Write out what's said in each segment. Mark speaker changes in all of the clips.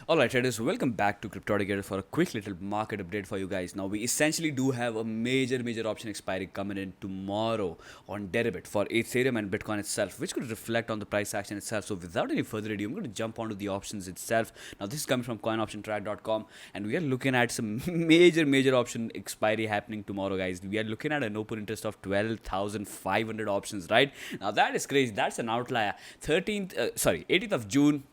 Speaker 1: Alright traders, welcome back to Cryptoticator for a quick little market update for you guys. Now we essentially do have a major option expiry coming in tomorrow on Deribit for Ethereum and Bitcoin itself, which could reflect on the price action itself. So without any further ado, I'm going to jump onto the options itself. Now this is coming from coinoptiontrack.com and we are looking at some major option expiry happening tomorrow, guys. We are looking at an open interest of 12,500 options, right? Now that is crazy. That's an outlier. 18th of June,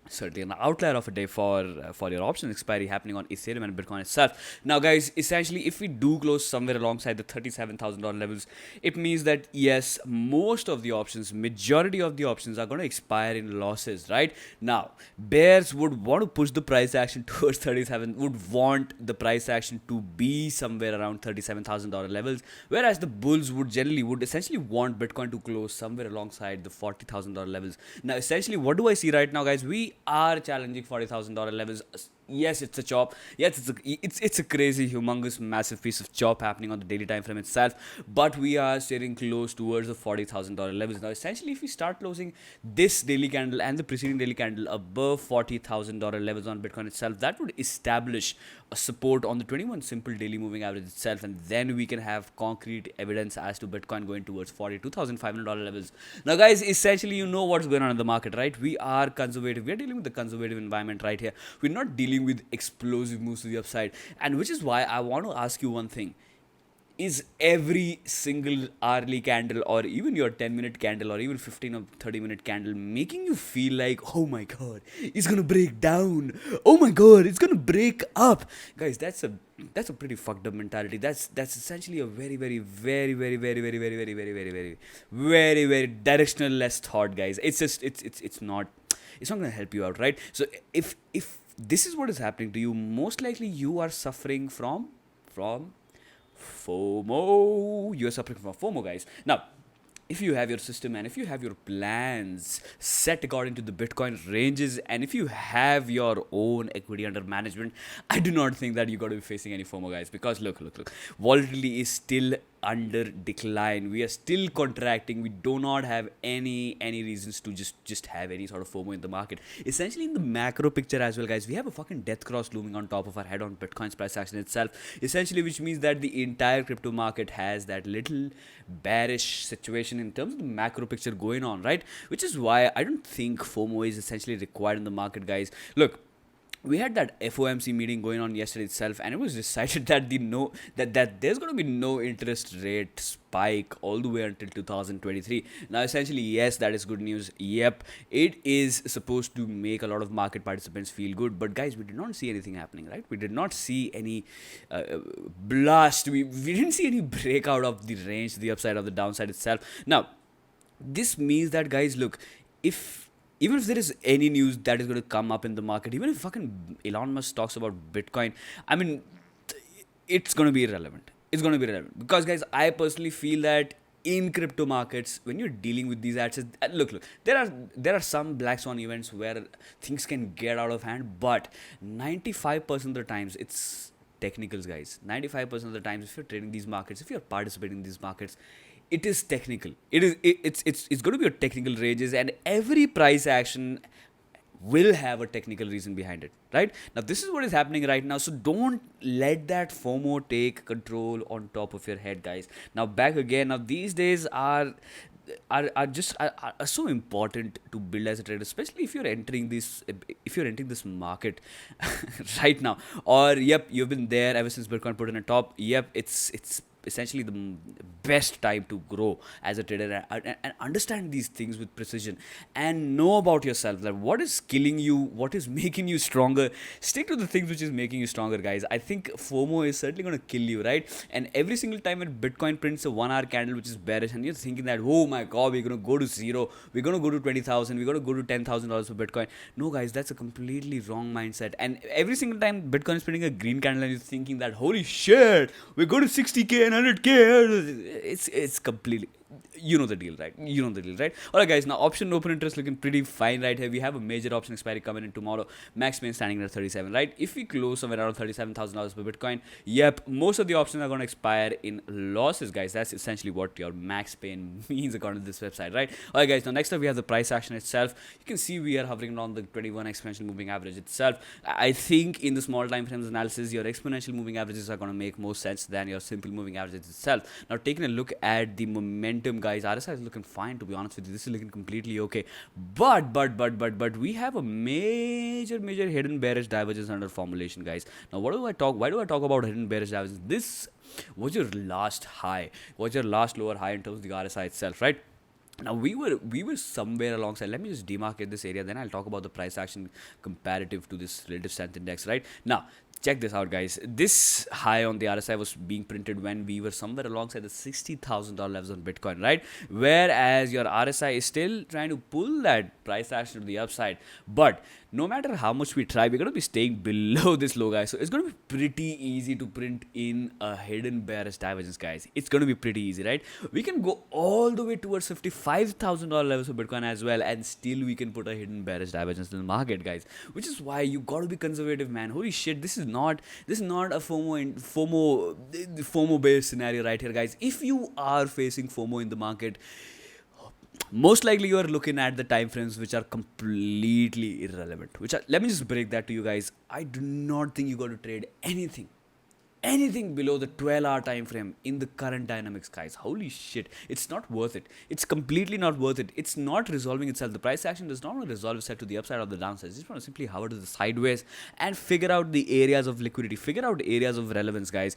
Speaker 1: certainly an outlier of a day for your option expiry happening on Ethereum and Bitcoin itself. Now, guys, essentially, if we do close somewhere alongside the $37,000 levels, it means that yes, most of the options, majority of the options are going to expire in losses, right? Now, bears would want to push the price action towards 37, would want the price action to be somewhere around $37,000 levels, whereas the bulls would essentially want Bitcoin to close somewhere alongside the $40,000 levels. Now, essentially, what do I see right now, guys? We are challenging $40,000 levels. Yes, it's a chop. Yes, it's a crazy, humongous, massive piece of chop happening on the daily time frame itself. But we are steering close towards the $40,000 levels. Now, essentially, if we start closing this daily candle and the preceding daily candle above $40,000 levels on Bitcoin itself, that would establish a support on the 21 simple daily moving average itself, and then we can have concrete evidence as to Bitcoin going towards $42,500 levels. Now, guys, essentially, you know what's going on in the market, right? We are conservative. We are dealing with the conservative environment right here. We're not dealing with explosive moves to the upside, and which is why I want to ask you one thing. Is every single hourly candle or even your 10-minute candle or even 15 or 30-minute candle making you feel like, oh my god, it's gonna break down, oh my god, it's gonna break up? Guys, that's a pretty fucked up mentality. That's essentially a very directional less thought, guys. It's not gonna help you out, right? So if this is what is happening to you, most likely you are suffering from FOMO. You're suffering from FOMO, guys. Now, if you have your system and if you have your plans set according to the Bitcoin ranges and if you have your own equity under management, I do not think that you're going to be facing any FOMO, guys, because look, volatility is still under decline. We are still contracting. We do not have any reasons to just have any sort of FOMO in the market. Essentially, in the macro picture as well, guys, we have a fucking death cross looming on top of our head on Bitcoin's price action itself. Essentially, which means that the entire crypto market has that little bearish situation in terms of the macro picture going on, right? Which is why I don't think FOMO is essentially required in the market, guys. Look, we had that FOMC meeting going on yesterday itself, and it was decided that there's going to be no interest rate spike all the way until 2023. Now, essentially, yes, that is good news. Yep, it is supposed to make a lot of market participants feel good, but guys, we did not see anything happening, right? We did not see any blast. We didn't see any breakout of the range to the upside or the downside itself. Now, this means that, guys, look, even if there is any news that is going to come up in the market, even if fucking Elon Musk talks about Bitcoin, I mean, it's going to be irrelevant. It's going to be irrelevant because, guys, I personally feel that in crypto markets, when you're dealing with these assets, look, there are some black swan events where things can get out of hand, but 95% of the times it's technicals, guys. 95% of the times, if you're trading these markets, if you're participating in these markets, it is technical. It's going to be a technical ranges, and every price action will have a technical reason behind it, right? Now, this is what is happening right now, so don't let that FOMO take control on top of your head, guys. Now, back again. Now, these days are so important to build as a trader, especially if you're entering this market right now. Or yep, you've been there ever since Bitcoin put in a top. Yep, it's essentially the best time to grow as a trader and understand these things with precision and know about yourself, that what is killing you, what is making you stronger. Stick to the things which is making you stronger, guys. I think FOMO is certainly going to kill you, right? And every single time when Bitcoin prints a 1 hour candle which is bearish and you're thinking that, oh my god, we're going to go to zero, we're going to go to 20,000, we're going to go to $10,000 for Bitcoin. No, guys, that's a completely wrong mindset. And every single time Bitcoin is printing a green candle and you're thinking that, holy shit, we're going to 60k and 100k, it's completely You know the deal, right? You know the deal, right? All right, guys. Now, option open interest looking pretty fine right here. We have a major option expiry coming in tomorrow. Max pain standing at 37, right? If we close somewhere around $37,000 per Bitcoin, yep, most of the options are going to expire in losses, guys. That's essentially what your max pain means according to this website, right? All right, guys. Now, next up, we have the price action itself. You can see we are hovering around the 21 exponential moving average itself. I think in the small time frames analysis, your exponential moving averages are going to make more sense than your simple moving averages itself. Now, taking a look at the momentum, guys, RSI is looking fine, to be honest with you. This is looking completely okay. But we have a major hidden bearish divergence under formulation, guys. Now, why do I talk about hidden bearish divergence? This was your last high, was your last lower high in terms of the RSI itself, right? Now we were somewhere alongside. Let me just demarcate this area, then I'll talk about the price action comparative to this relative strength index, right? Now, check this out, guys. This high on the RSI was being printed when we were somewhere alongside the $60,000 levels on Bitcoin, right? Whereas your RSI is still trying to pull that price action to the upside. But no matter how much we try, we're going to be staying below this low, guys. So it's going to be pretty easy to print in a hidden bearish divergence, guys. It's going to be pretty easy, right? We can go all the way towards $55,000 levels for Bitcoin as well, and still we can put a hidden bearish divergence in the market, guys. Which is why you got to be conservative, man. Holy shit, this is not a FOMO based scenario right here, guys. If you are facing FOMO in the market, most likely you are looking at the time frames which are completely irrelevant. Let me just break that to you, guys. I do not think you got to trade anything below the 12-hour time frame in the current dynamics, guys. Holy shit, it's not worth it. It's completely not worth it. It's not resolving itself. The price action does not want to resolve itself to the upside or the downside. It's just want to simply hover to the sideways and figure out the areas of liquidity, figure out areas of relevance, guys.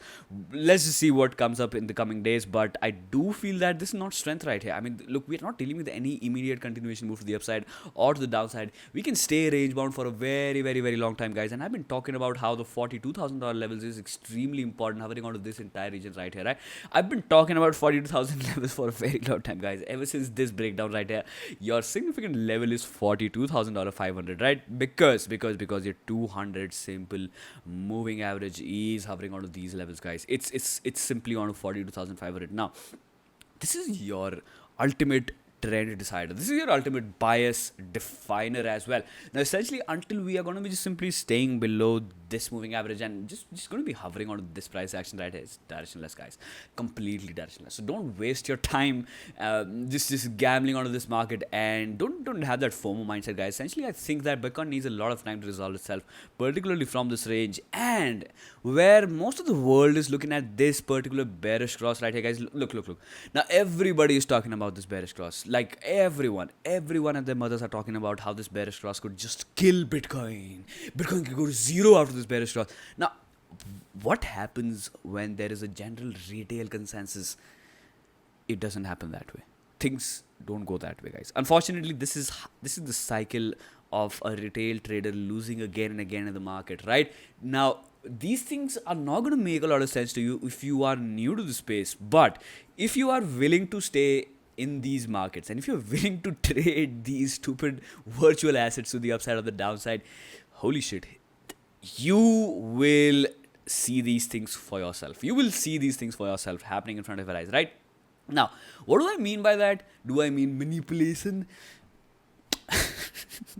Speaker 1: Let's just see what comes up in the coming days. But I do feel that this is not strength right here. I mean, look, we're not dealing with any immediate continuation move to the upside or to the downside. We can stay range bound for a very long time, guys. And I've been talking about how the $42,000 levels is extremely important, hovering onto this entire region right here, right? I've been talking about 42,000 levels for a very long time, guys. Ever since this breakdown right here, your significant level is $42,500, right? Because your 200 simple moving average is hovering onto these levels, guys. It's simply on 42,500. Now, this is your ultimate trend decider. This is your ultimate bias definer as well. Now, essentially, until we are going to be just simply staying below this moving average and just going to be hovering on this price action right here, it's directionless, guys. Completely directionless. So don't waste your time just gambling onto this market, and don't have that FOMO mindset, guys. Essentially, I think that Bitcoin needs a lot of time to resolve itself, particularly from this range, and where most of the world is looking at this particular bearish cross right here, guys. Look. Now, everybody is talking about this bearish cross. Like everyone and their mothers are talking about how this bearish cross could just kill Bitcoin. Bitcoin could go to zero after this bearish cross. Now, what happens when there is a general retail consensus? It doesn't happen that way. Things don't go that way, guys. Unfortunately, this is the cycle of a retail trader losing again and again in the market, right? Now, these things are not going to make a lot of sense to you if you are new to the space. But if you are willing to stay in these markets, and if you're willing to trade these stupid virtual assets to the upside or the downside, holy shit, you will see these things for yourself. You will see these things for yourself happening in front of your eyes, right? Now, what do I mean by that? Do I mean manipulation?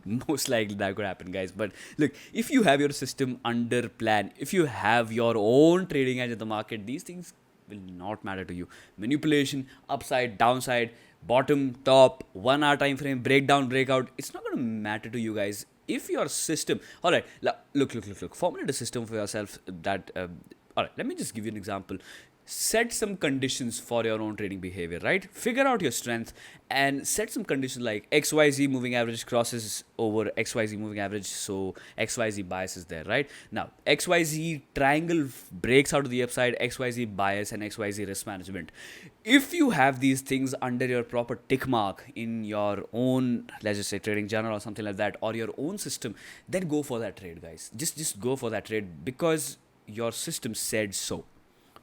Speaker 1: Most likely that could happen, guys. But look, if you have your system under plan, if you have your own trading edge at the market, these things will not matter to you. Manipulation, upside, downside, bottom, top, 1 hour time frame, breakdown, breakout, it's not going to matter to you, guys. If your system, all right, look, formulate a system for yourself that, all right, let me just give you an example. Set some conditions for your own trading behavior, right? Figure out your strength and set some conditions like XYZ moving average crosses over XYZ moving average, so XYZ bias is there, right? Now, XYZ triangle breaks out of the upside, XYZ bias and XYZ risk management. If you have these things under your proper tick mark in your own, let's just say, trading journal or something like that, or your own system, then go for that trade, guys. Just go for that trade because your system said so.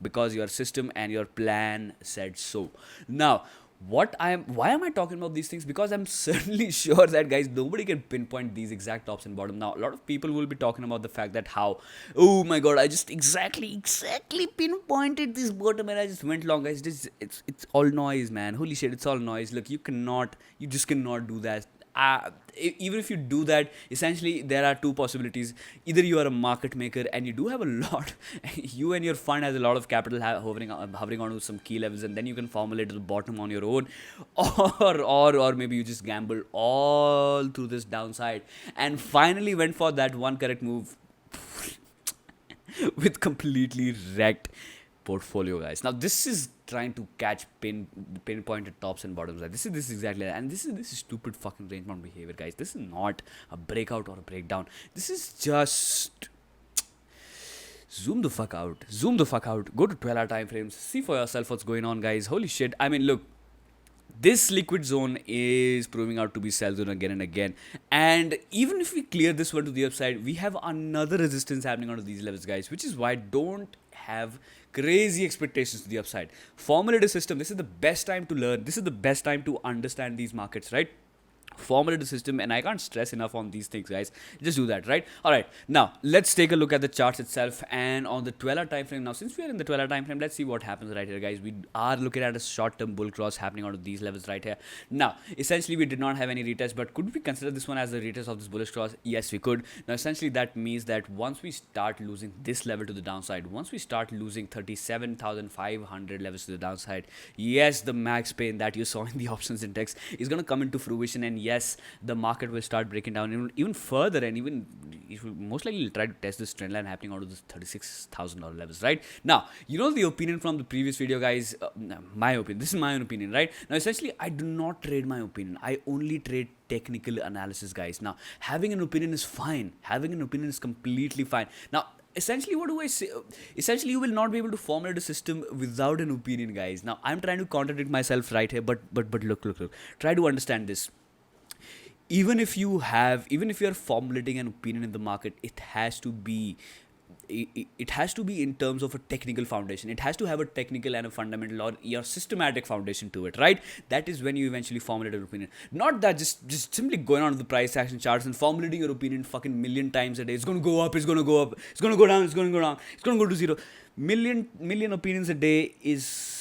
Speaker 1: Because your system and your plan said so. Now, Why am I talking about these things? Because I'm certainly sure that, guys, nobody can pinpoint these exact tops and bottom. Now a lot of people will be talking about the fact that how, oh my god, I just exactly pinpointed this bottom and I just went long, guys. It's all noise, man. Holy shit, it's all noise. Look, you just cannot do that. Even if you do that, essentially there are two possibilities. Either you are a market maker and you do have a lot, you and your fund has a lot of capital hovering on to some key levels, and then you can formulate to the bottom on your own, or maybe you just gamble all through this downside and finally went for that one correct move with completely wrecked portfolio, guys. Now this is trying to catch pinpointed tops and bottoms. This is exactly that. And this is stupid fucking range bound behavior, guys. This is not a breakout or a breakdown. This is just zoom the fuck out. Go to 12-hour time frames. See for yourself what's going on, guys. Holy shit. I mean, look, this liquid zone is proving out to be sell zone again and again, and even if we clear this one to the upside, we have another resistance happening onto these levels, guys, which is why don't have crazy expectations to the upside. Formulate a system. This is the best time to learn. This is the best time to understand these markets, right? Formulate a system, and I can't stress enough on these things, guys. Just do that, right? All right, now let's take a look at the charts itself and on the 12-hour time frame. Now since we are in the 12-hour time frame, let's see what happens right here, guys. We are looking at a short-term bull cross happening onto these levels right here. Now essentially we did not have any retest, but could we consider this one as the retest of this bullish cross? Yes, we could. Now essentially that means that once we start losing this level to the downside, once we start losing 37,500 levels to the downside, yes, the max pain that you saw in the options index is going to come into fruition, and yes, the market will start breaking down even further, and even it will most likely try to test this trend line happening out of this $36,000 levels, right? Now, you know the opinion from the previous video, guys. My opinion. This is my own opinion, right? Now, essentially, I do not trade my opinion. I only trade technical analysis, guys. Now, having an opinion is fine. Having an opinion is completely fine. Now, essentially, what do I say? Essentially, you will not be able to formulate a system without an opinion, guys. Now, I'm trying to contradict myself right here, but look. Try to understand this. Even if you are formulating an opinion in the market, it has to be in terms of a technical foundation. It has to have a technical and a fundamental or your systematic foundation to it, right? That is when you eventually formulate an opinion. Not that just simply going on to the price action charts and formulating your opinion fucking million times a day. It's going to go up, it's going to go up, it's going to go down, it's going to go down, it's going to go to zero. Million opinions a day is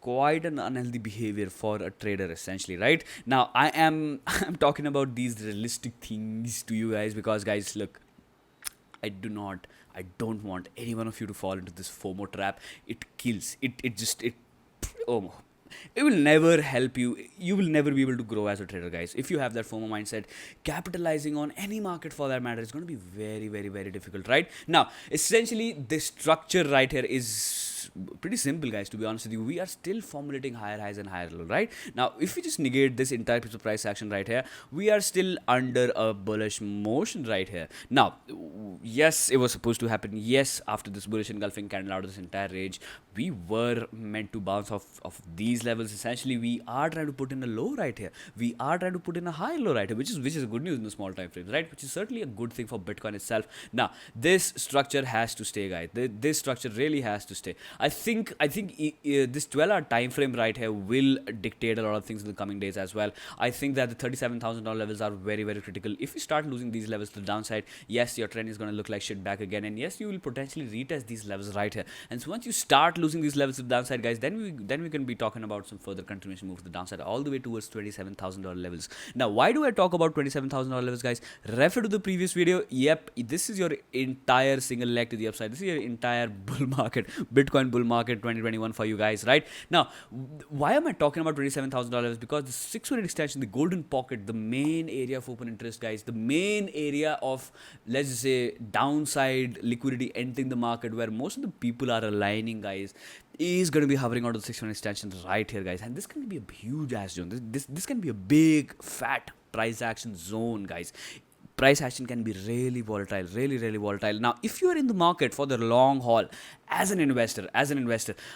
Speaker 1: quite an unhealthy behavior for a trader, essentially, right? Now I'm talking about these realistic things to you guys, because, guys, look, I don't want any one of you to fall into this FOMO trap. It kills. Oh, it will never help you. You will never be able to grow as a trader, guys. If you have that FOMO mindset, capitalizing on any market for that matter is going to be very, very, very difficult, right? Now, essentially, the structure right here is pretty simple, guys. To be honest with you, we are still formulating higher highs and higher lows, right? Now, if we just negate this entire piece of price action right here, we are still under a bullish motion right here. Now, yes, it was supposed to happen. Yes, after this bullish engulfing candle out of this entire range, we were meant to bounce off of these levels. Essentially, we are trying to put in a low right here. We are trying to put in a high low right here, which is good news in the small time frames, right? Which is certainly a good thing for Bitcoin itself. Now, this structure has to stay, guys. This structure really has to stay. I think this 12-hour time frame right here will dictate a lot of things in the coming days as well. I think that the $37,000 levels are very, very critical. If you start losing these levels to the downside, yes, your trend is going to look like shit back again, and yes, you will potentially retest these levels right here. And so once you start losing these levels to the downside, guys, then we can be talking about some further continuation move to the downside all the way towards $27,000 levels. Now, why do I talk about $27,000 levels, guys? Refer to the previous video. Yep, this is your entire single leg to the upside. This is your entire bull market, Bitcoin bull market 2021 for you guys, right? Now, why am I talking about $27,000? Because the 6-minute extension, the golden pocket, the main area of open interest, guys, the main area of, let's just say, downside liquidity entering the market, where most of the people are aligning, guys, is going to be hovering out of the 6-minute extension right here, guys. And this can be a huge ass zone. This can be a big fat price action zone, guys. price action can be really volatile, really volatile. Now if you are in the market for the long haul as an investor,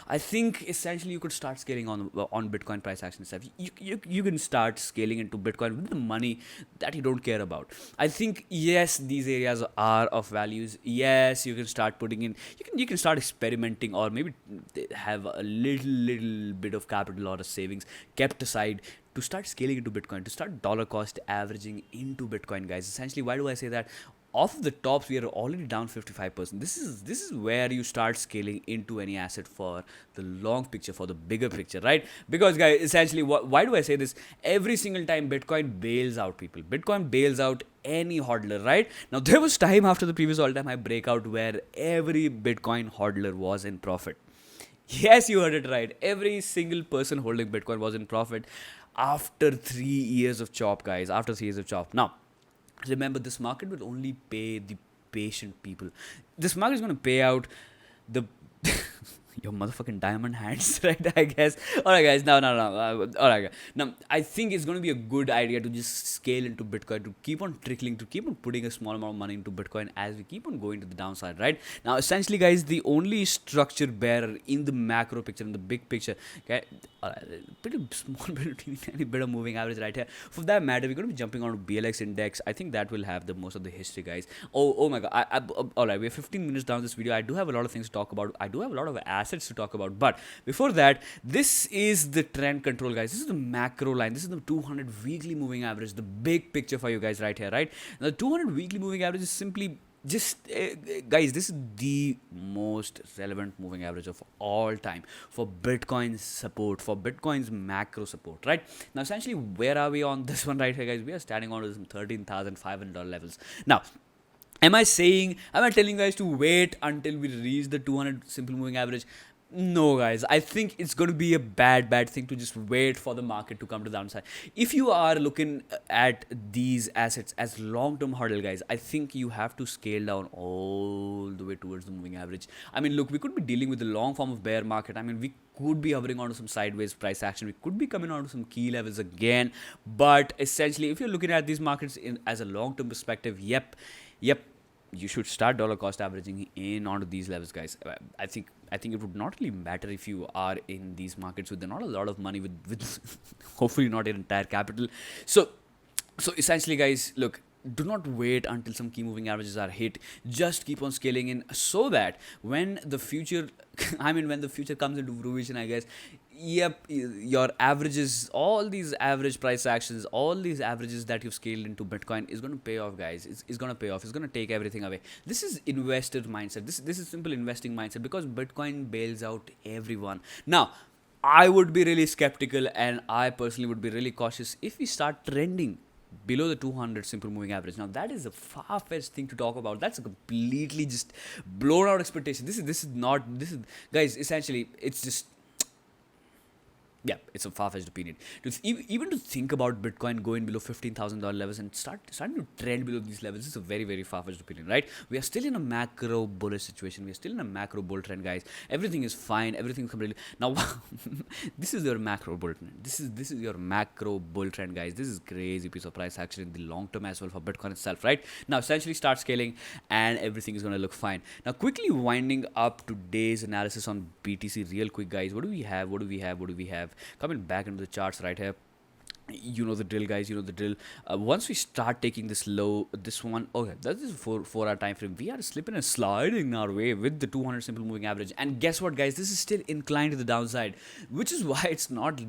Speaker 1: I think essentially you could start scaling on Bitcoin price action itself. You can start scaling into Bitcoin with the money that you don't care about. I think yes, these areas are of values. Yes, you can start putting in, you can start experimenting, or maybe have a little bit of capital or a savings kept aside to start scaling into Bitcoin, to start dollar cost averaging into Bitcoin, guys. Essentially, why do I say that? Off the tops, we are already down 55%. This is where you start scaling into any asset for the long picture, for the bigger picture, right? Because, guys, essentially, why do I say this? Every single time Bitcoin bails out people, Bitcoin bails out any hodler, right? Now there was time after the previous all-time high breakout where every Bitcoin hodler was in profit. Yes, you heard it right. Every single person holding Bitcoin was in profit after 3 years of chop, guys. After 3 years of chop. Now, remember, this market will only pay the patient people. This market is going to pay out the your motherfucking diamond hands, right? I guess. All right, guys. No. All right, guys. Now, I think it's going to be a good idea to just scale into Bitcoin, to keep on trickling, to keep on putting a small amount of money into Bitcoin as we keep on going to the downside, right? Now, essentially, guys, the only structure bearer in the macro picture, in the big picture, okay, pretty small bit, tiny bit of moving average right here. For that matter, we're going to be jumping on to BLX index. I think that will have the most of the history, guys. Oh my god. All right, we're 15 minutes down this video. I do have a lot of things to talk about. I do have a lot of assets to talk about. But before that, this is the trend control, guys. This is the macro line. This is the 200 weekly moving average, the big picture for you guys right here, right? Now, the 200 weekly moving average is simply just guys, this is the most relevant moving average of all time for Bitcoin's support, for Bitcoin's macro support, right? Now essentially, where are we on this one right here, guys? We are standing on some $13,500 levels. Now, am I telling you guys to wait until we reach the 200 simple moving average? No, guys. I think it's going to be a bad thing to just wait for the market to come to the downside. If you are looking at these assets as long-term hurdle, guys, I think you have to scale down all the way towards the moving average. I mean, look, we could be dealing with the long form of bear market. I mean, we could be hovering onto some sideways price action. We could be coming onto some key levels again. But essentially, if you're looking at these markets as a long-term perspective, yep, you should start dollar cost averaging in onto these levels, guys. I think it would not really matter if you are in these markets with not a lot of money, with hopefully not your entire capital. So essentially, guys, look, do not wait until some key moving averages are hit. Just keep on scaling in, so that when the future when the future comes into fruition, I guess, yep, your averages, all these average price actions, all these averages that you've scaled into Bitcoin is going to pay off, guys. It's going to pay off. It's going to take everything away. This is investor mindset. This is simple investing mindset, because Bitcoin bails out everyone. Now, I would be really skeptical, and I personally would be really cautious if we start trending below the 200 simple moving average. Now, that is a far-fetched thing to talk about. That's a completely just blown out expectation. This is guys, essentially, it's just, yeah, it's a far-fetched opinion. Even to think about Bitcoin going below $15,000 levels and starting to trend below these levels is a very far-fetched opinion, right? We are still in a macro bullish situation. We are still in a macro bull trend, guys. Everything is fine. Everything is completely. Now, this is your macro bull trend. This is your macro bull trend, guys. This is crazy piece of price action in the long term as well for Bitcoin itself, right? Now, essentially, start scaling and everything is going to look fine. Now, quickly winding up today's analysis on BTC real quick, guys. What do we have? Coming back into the charts right here. You know the drill, guys. You know the drill. Once we start taking this low, this one, okay, that is 4 hour time frame. We are slipping and sliding our way with the 200 simple moving average. And guess what, guys? This is still inclined to the downside, which is why it's not.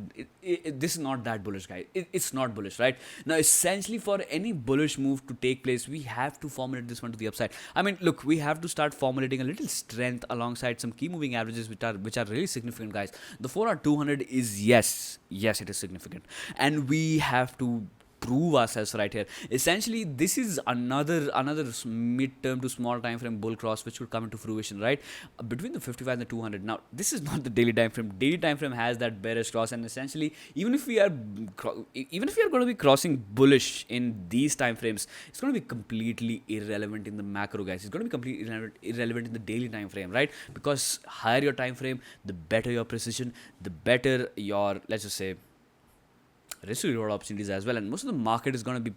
Speaker 1: This is not that bullish, guys. It's not bullish, right? Now, essentially, for any bullish move to take place, we have to formulate this one to the upside. I mean, look, we have to start formulating a little strength alongside some key moving averages, which are really significant, guys. The 4 hour 200 is yes, it is significant, and we have to prove ourselves right here. Essentially, this is another midterm to small time frame bull cross which would come into fruition, right? Between the 55 and the 200. Now, this is not the daily time frame. Daily time frame has that bearish cross, and essentially, even if we are going to be crossing bullish in these time frames, it's going to be completely irrelevant in the macro, guys. It's going to be completely irrelevant in the daily time frame, right? Because higher your time frame, the better your precision, the better your, let's just say, risk to reward opportunities as well, and most of the market is going to be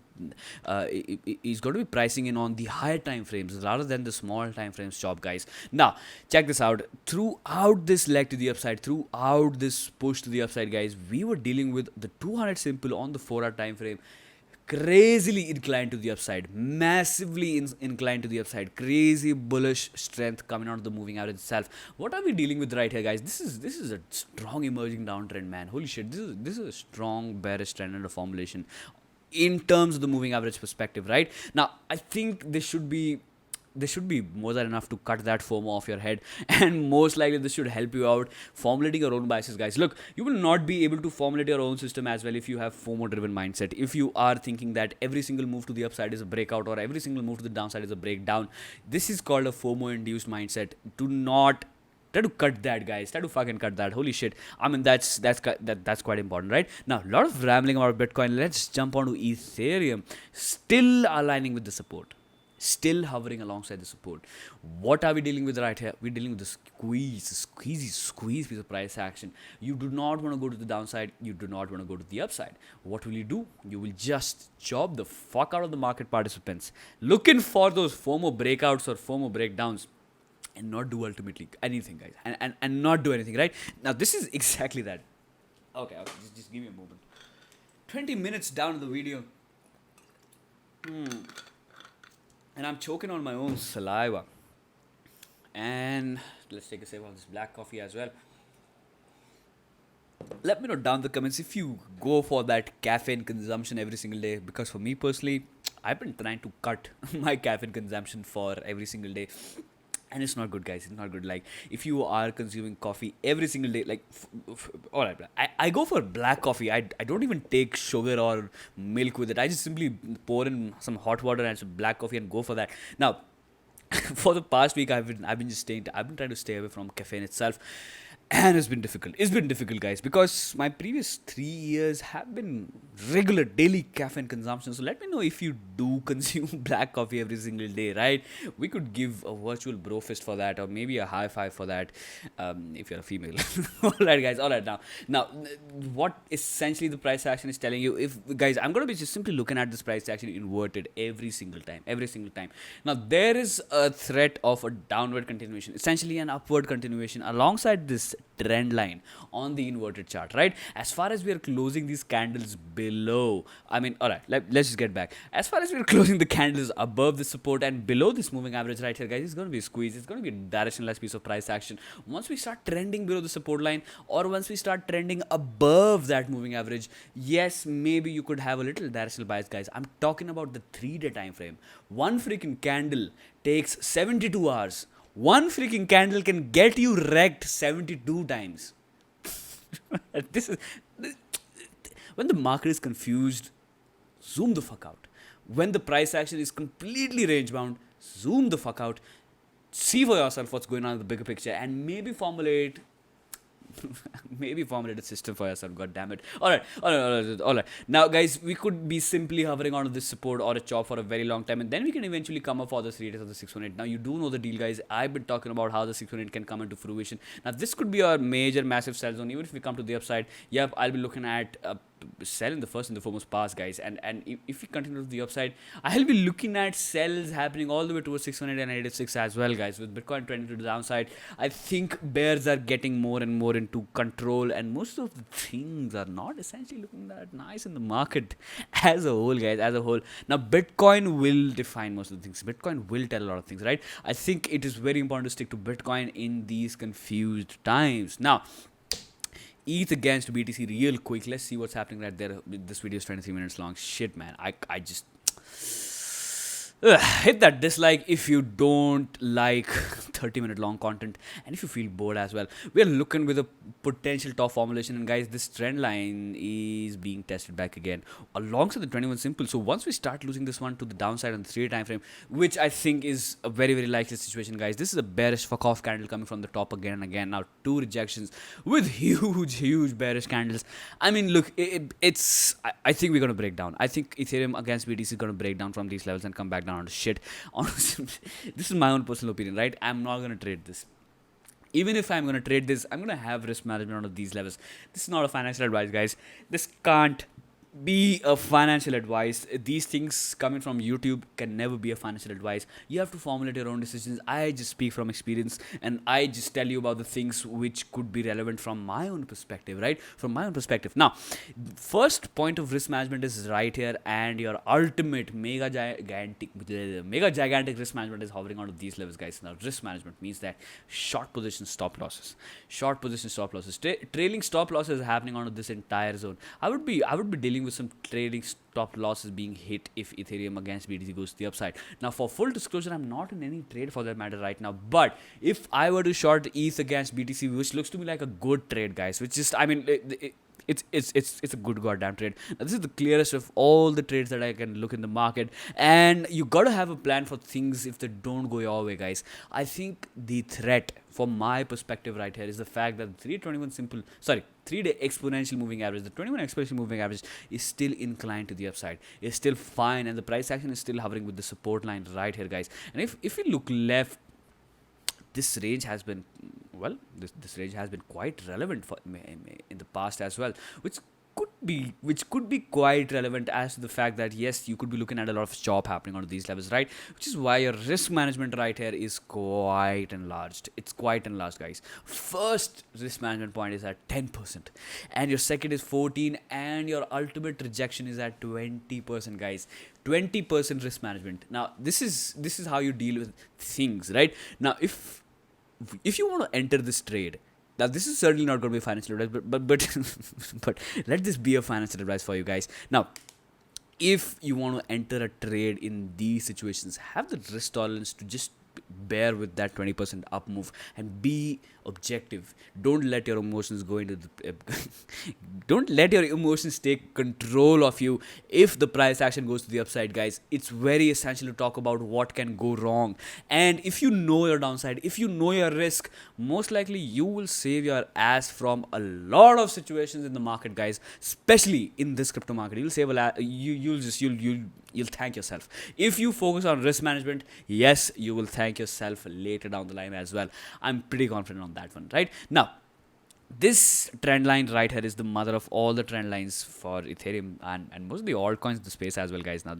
Speaker 1: is going to be pricing in on the higher time frames rather than the small time frames job, guys. Now check this out. Throughout this leg to the upside, throughout this push to the upside, guys, we were dealing with the 200 simple on the 4-hour time frame crazily inclined to the upside, massively inclined to the upside, crazy bullish strength coming out of the moving average itself. What are we dealing with right here, guys? This is a strong emerging downtrend, man. Holy shit, this is a strong bearish trend under formulation in terms of the moving average perspective, right? Now I think this should be more than enough to cut that FOMO off your head, and most likely this should help you out formulating your own biases, guys. Look, you will not be able to formulate your own system as well if you have FOMO driven mindset. If you are thinking that every single move to the upside is a breakout or every single move to the downside is a breakdown, this is called a FOMO induced mindset. Do not try to cut that, guys. Try to fucking cut that. Holy shit. I mean, that's quite important, right? Now, a lot of rambling about Bitcoin. Let's jump onto Ethereum. Still aligning with the support. Still hovering alongside the support. What are we dealing with right here? We're dealing with the squeeze piece of price action. You do not want to go to the downside. You do not want to go to the upside. What will you do? You will just chop the fuck out of the market participants, looking for those FOMO breakouts or FOMO breakdowns, and not do ultimately anything, guys. And not do anything, right? Now, this is exactly that. Okay, just give me a moment. 20 minutes down the video. And I'm choking on my own saliva. And let's take a sip of this black coffee as well. Let me know down in the comments if you go for that caffeine consumption every single day. Because for me personally, I've been trying to cut my caffeine consumption for every single day. And it's not good, guys. It's not good. Like, if you are consuming coffee every single day, like, all right, I go for black coffee. I don't even take sugar or milk with it. I just simply pour in some hot water and some black coffee and go for that. Now, for the past week, I've been trying to stay away from caffeine itself. And it's been difficult. It's been difficult, guys, because my previous 3 years have been regular daily caffeine consumption. So let me know if you do consume black coffee every single day, right? We could give a virtual bro fist for that, or maybe a high five for that, if you're a female. All right, guys. All right, now, what essentially the price action is telling you, if guys, I'm gonna be just simply looking at this price action inverted every single time. Now there is a threat of a downward continuation, essentially an upward continuation alongside this trend line on the inverted chart, right? As far as we are closing these candles below, I mean, all right, let's just get back. As far as we are closing the candles above the support and below this moving average right here, guys, it's going to be a squeeze. It's going to be a directionless piece of price action. Once we start trending below the support line, or once we start trending above that moving average, yes, maybe you could have a little directional bias, guys. I'm talking about the 3-day time frame. One freaking candle takes 72 hours. One freaking candle can get you wrecked 72 times. This is when the market is confused, zoom the fuck out. When the price action is completely range bound, zoom the fuck out. See for yourself what's going on in the bigger picture, and maybe formulate a system for yourself. God damn it. All right. Now, guys, we could be simply hovering on this support or a chop for a very long time, and then we can eventually come up for the 3 days of the 618. Now, you do know the deal, guys. I've been talking about how the 618 can come into fruition. Now, this could be our major massive sell zone. Even if we come to the upside, yep, I'll be looking at sell in the first and the foremost pass, guys. And if we continue to the upside, I'll be looking at sells happening all the way towards 686 as well, guys. With Bitcoin trending to the downside, I think bears are getting more and more into control, and most of the things are not essentially looking that nice in the market as a whole, guys. As a whole, now Bitcoin will define most of the things. Bitcoin will tell a lot of things, right? I think it is very important to stick to Bitcoin in these confused times. Now, ETH against BTC real quick. Let's see what's happening right there. This video is 23 minutes long. Shit, man. I just hit that dislike if you don't like 30-minute long content, and if you feel bored as well. We are looking with a potential top formulation, and guys, this trend line is being tested back again alongside the 21 simple. So once we start losing this one to the downside on the 3-day time frame, which I think is a very, very likely situation, guys, this is a bearish fuck off candle coming from the top again and again. Now 2 rejections with huge bearish candles. I mean, look, I think we're going to break down. I think Ethereum against BTC is going to break down from these levels and come back down on shit. Honestly, this is my own personal opinion, right? I'm not going to trade this. Even if I'm going to trade this, I'm going to have risk management on these levels. This is not a financial advice, guys. This can't be a financial advice. These things coming from YouTube can never be a financial advice. You have to formulate your own decisions. I just speak from experience, and I just tell you about the things which could be relevant from my own perspective, right? From my own perspective. Now, first point of risk management is right here, and your ultimate mega gigantic risk management is hovering onto these levels, guys. Now, risk management means that short position stop losses, trailing stop losses happening onto this entire zone. I would be dealing with some trailing stop losses being hit if Ethereum against BTC goes to the upside. Now, for full disclosure, I'm not in any trade for that matter right now. But if I were to short ETH against BTC, which looks to me like a good trade, guys, which is, I mean, it's a good goddamn trade. Now, this is the clearest of all the trades that I can look in the market, and you gotta have a plan for things if they don't go your way, guys. I think the threat, from my perspective right here, is the fact that 3-day exponential moving average, the 21 exponential moving average is still inclined to the upside. It's still fine, and the price action is still hovering with the support line right here, guys. And if you look left, this range has been, well, this range has been quite relevant for in the past as well, which could be quite relevant as to the fact that yes, you could be looking at a lot of chop happening on these levels, right? Which is why your risk management right here is quite enlarged. It's quite enlarged, guys. First risk management point is at 10%, and your second is 14, and your ultimate rejection is at 20%, guys. 20% risk management. Now, this is how you deal with things, right? Now, if you want to enter this trade, now this is certainly not going to be financial advice, but but let this be a financial advice for you guys. Now, if you want to enter a trade in these situations, have the risk tolerance to just bear with that 20% up move and be objective. Don't let your emotions go into the don't let your emotions take control of you. If the price action goes to the upside, guys, it's very essential to talk about what can go wrong. And if you know your downside, if you know your risk, most likely you will save your ass from a lot of situations in the market, guys, especially in this crypto market. You'll save a lot. You'll thank yourself. If you focus on risk management, yes, you will thank yourself later down the line as well. I'm pretty confident on that one, right? Now, this trend line right here is the mother of all the trend lines for Ethereum and most of the altcoins in the space as well, guys. Now,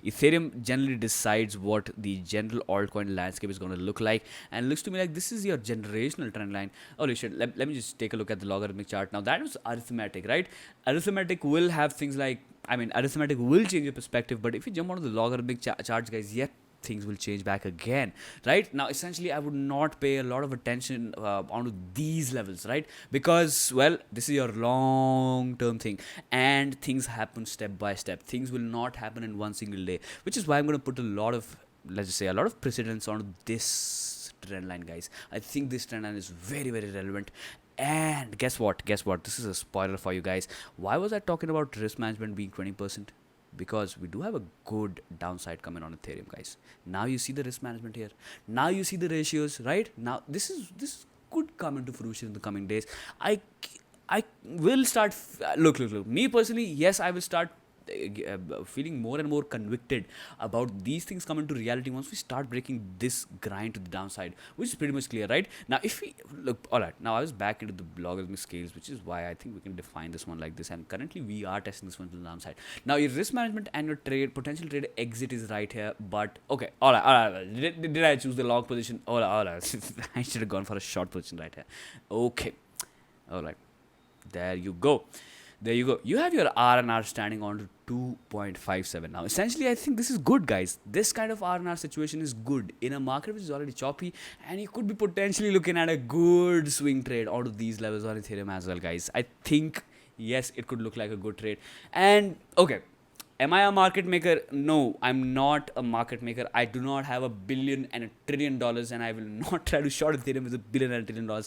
Speaker 1: Ethereum generally decides what the general altcoin landscape is going to look like, and it looks to me like this is your generational trend line. Holy shit, let me just take a look at the logarithmic chart. Now, that was arithmetic, right? Arithmetic will have things like, arithmetic will change your perspective, but if you jump onto the logarithmic charts, guys, yet things will change back again, right? Now, essentially, I would not pay a lot of attention onto these levels, right? Because, well, this is your long-term thing, and things happen step by step. Things will not happen in one single day, which is why I'm going to put a lot of, let's just say, a lot of precedence on this trend line, guys. I think this trend line is very, very relevant. And guess what? This is a spoiler for you guys. Why was I talking about risk management being 20%? Because we do have a good downside coming on Ethereum, guys. Now you see the risk management here. Now you see the ratios, right? Now this could come into fruition in the coming days. I will start. Look. Me personally, yes, I will start feeling more and more convicted about these things coming to reality once we start breaking this grind to the downside, which is pretty much clear, right? Now, if we look, all right, now I was back into the logarithmic scales, which is why I think we can define this one like this, and currently we are testing this one to the downside. Now, your risk management and your potential trade exit is right here, but okay, all right. Did I choose the long position? All right. I should have gone for a short position right here. Okay, all right, there you go. You have your R&R standing on to 2.57. Now, essentially, I think this is good, guys. This kind of R&R situation is good in a market which is already choppy, and you could be potentially looking at a good swing trade out of these levels on Ethereum as well, guys. I think, yes, it could look like a good trade. And, okay, am I a market maker? No, I'm not a market maker. I do not have $1 billion and $1 trillion, and I will not try to short Ethereum with $1 billion and $1 trillion.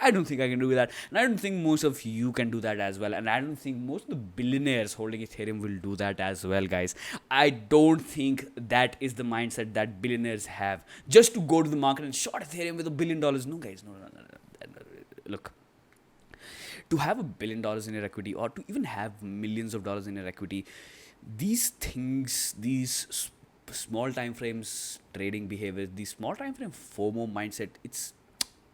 Speaker 1: I don't think I can do that, and I don't think most of you can do that as well, and I don't think most of the billionaires holding Ethereum will do that as well, guys. I don't think that is the mindset that billionaires have, just to go to the market and short Ethereum with $1 billion. No, guys, no. Look, to have $1 billion in your equity, or to even have millions of dollars in your equity, these things, these small time frames trading behavior, the small time frame FOMO mindset, it's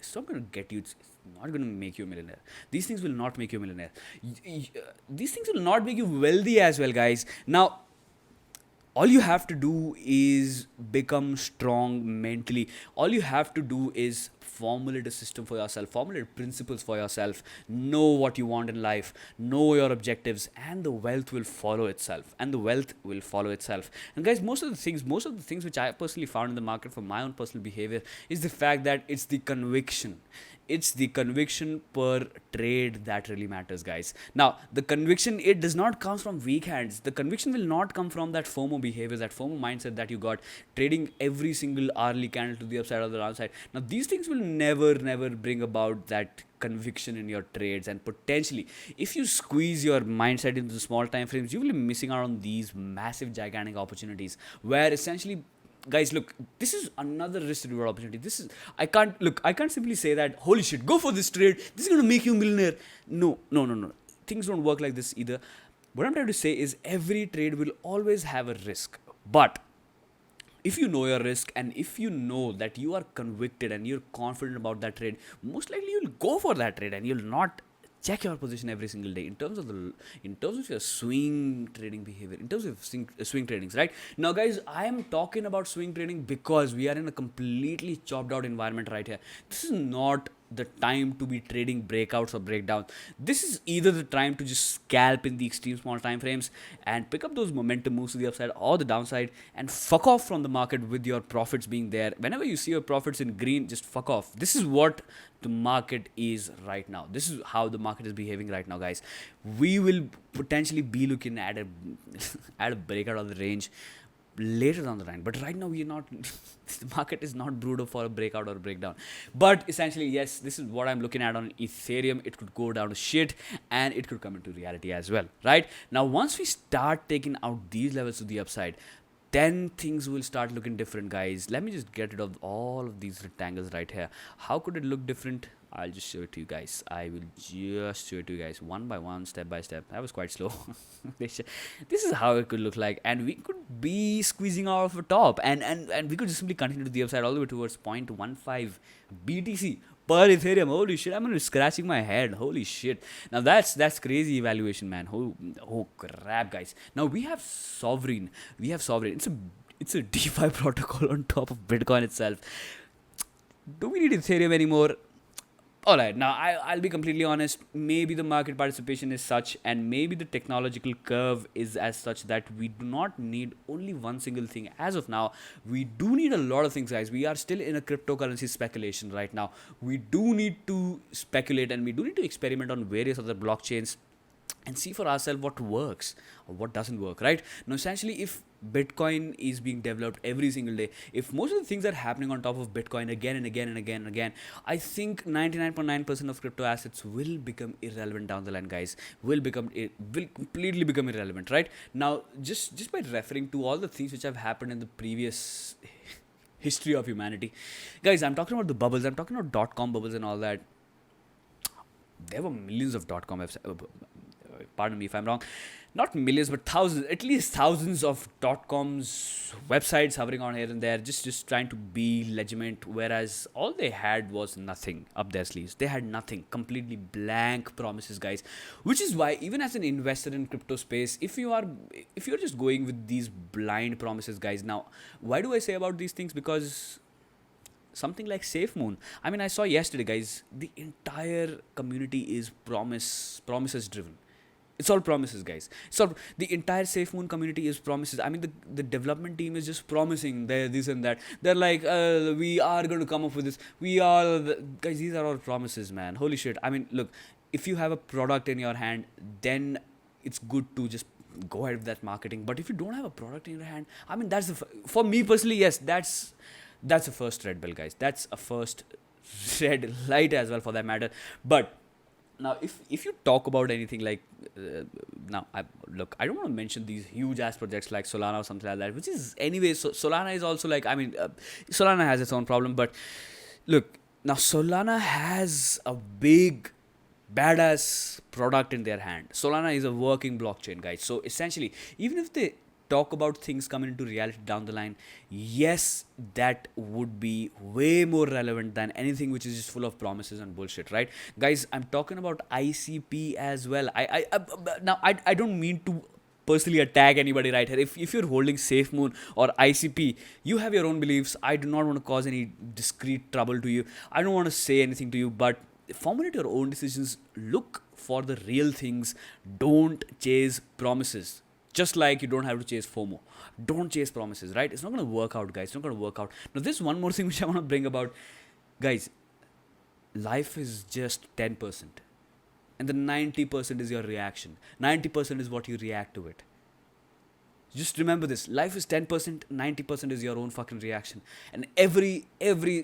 Speaker 1: It's not going to get you. It's not going to make you a millionaire. These things will not make you a millionaire. These things will not make you wealthy as well, guys. Now, all you have to do is become strong mentally. All you have to do is formulate a system for yourself, formulate principles for yourself, know what you want in life, know your objectives, and the wealth will follow itself. And guys, most of the things which I personally found in the market for my own personal behavior is the fact that it's the conviction. It's the conviction per trade that really matters, guys. Now, the conviction, it does not come from weak hands. The conviction will not come from that FOMO behavior, that FOMO mindset that you got trading every single hourly candle to the upside or the downside. Now, these things will never bring about that conviction in your trades, and potentially, if you squeeze your mindset into the small time frames, you will be missing out on these massive, gigantic opportunities where essentially, guys, look, this is another risk reward opportunity. I can't simply say that, holy shit, go for this trade, this is going to make you a millionaire. No, things don't work like this either. What I'm trying to say is every trade will always have a risk, but if you know your risk and if you know that you are convicted and you're confident about that trade, most likely you'll go for that trade and you'll not check your position every single day in terms of your swing trading behavior, in terms of swing tradings, right? Now, guys, I am talking about swing trading because we are in a completely chopped out environment right here. This is not the time to be trading breakouts or breakdowns. This is either the time to just scalp in the extreme small time frames and pick up those momentum moves to the upside or the downside and fuck off from the market with your profits being there. Whenever you see your profits in green, just fuck off. This is what the market is right now. This is how the market is behaving right now, guys. We will potentially be looking at a at a breakout of the range later down the line, but right now we are not. The market is not brewed up for a breakout or a breakdown. But essentially, yes, this is what I'm looking at on Ethereum. It could go down to shit and it could come into reality as well, right? Now, once we start taking out these levels to the upside, then things will start looking different, guys. Let me just get rid of all of these rectangles right here. How could it look different? I'll just show it to you guys. I will just show it to you guys one by one, step by step. That was quite slow. This is how it could look like, and we could be squeezing out of the top, and we could just simply continue to the upside all the way towards 0.15 BTC per Ethereum. Holy shit, I'm gonna be scratching my head. Holy shit. Now that's crazy evaluation, man. Oh crap, guys. Now we have Sovereign. It's a DeFi protocol on top of Bitcoin itself. Do we need Ethereum anymore? Alright, now I'll be completely honest. Maybe the market participation is such, and maybe the technological curve is as such that we do not need only one single thing. As of now, we do need a lot of things, guys. We are still in a cryptocurrency speculation right now. We do need to speculate and we do need to experiment on various other blockchains and see for ourselves what works or what doesn't work, right? Now, essentially, if Bitcoin is being developed every single day, if most of the things are happening on top of Bitcoin again and again, I think 99.9% of crypto assets will become irrelevant down the line, guys. Will completely become irrelevant, right? Now, just by referring to all the things which have happened in the previous history of humanity, guys, I'm talking about the bubbles. I'm talking about .com bubbles and all that. There were millions of .com websites. Pardon me if I'm wrong. Not millions, but thousands, at least thousands of .coms websites hovering on here and there, just trying to be legitimate, whereas all they had was nothing up their sleeves. They had nothing, completely blank promises, guys. Which is why, even as an investor in crypto space, if you're just going with these blind promises, guys. Now, why do I say about these things? Because something like SafeMoon. I mean, I saw yesterday, guys, the entire community is promises driven. It's all promises, guys. So the entire SafeMoon community is promises. I mean, the development team is just promising this and that. They're like, we are going to come up with this. Guys, these are all promises, man. Holy shit. I mean, look, if you have a product in your hand, then it's good to just go ahead with that marketing. But if you don't have a product in your hand, I mean, for me personally, yes, that's a first red bell, guys. That's a first red light as well, for that matter. But now, if you talk about anything like, I don't want to mention these huge ass projects like Solana or something like that, which is anyway, Solana is also like, Solana has its own problem, but look, now Solana has a big badass product in their hand. Solana is a working blockchain, guys. So essentially, even if they talk about things coming into reality down the line, yes, that would be way more relevant than anything which is just full of promises and bullshit, right? Guys, I'm talking about ICP as well. I don't mean to personally attack anybody right here. If you're holding Safe Moon or ICP, you have your own beliefs. I do not want to cause any discrete trouble to you. I don't want to say anything to you, but formulate your own decisions. Look for the real things. Don't chase promises. Just like you don't have to chase FOMO. Don't chase promises, right? It's not going to work out, guys. It's not going to work out. Now, there's one more thing which I want to bring about. Guys, life is just 10%. And the 90% is your reaction. 90% is what you react to it. Just remember this. Life is 10%, 90% is your own fucking reaction. And every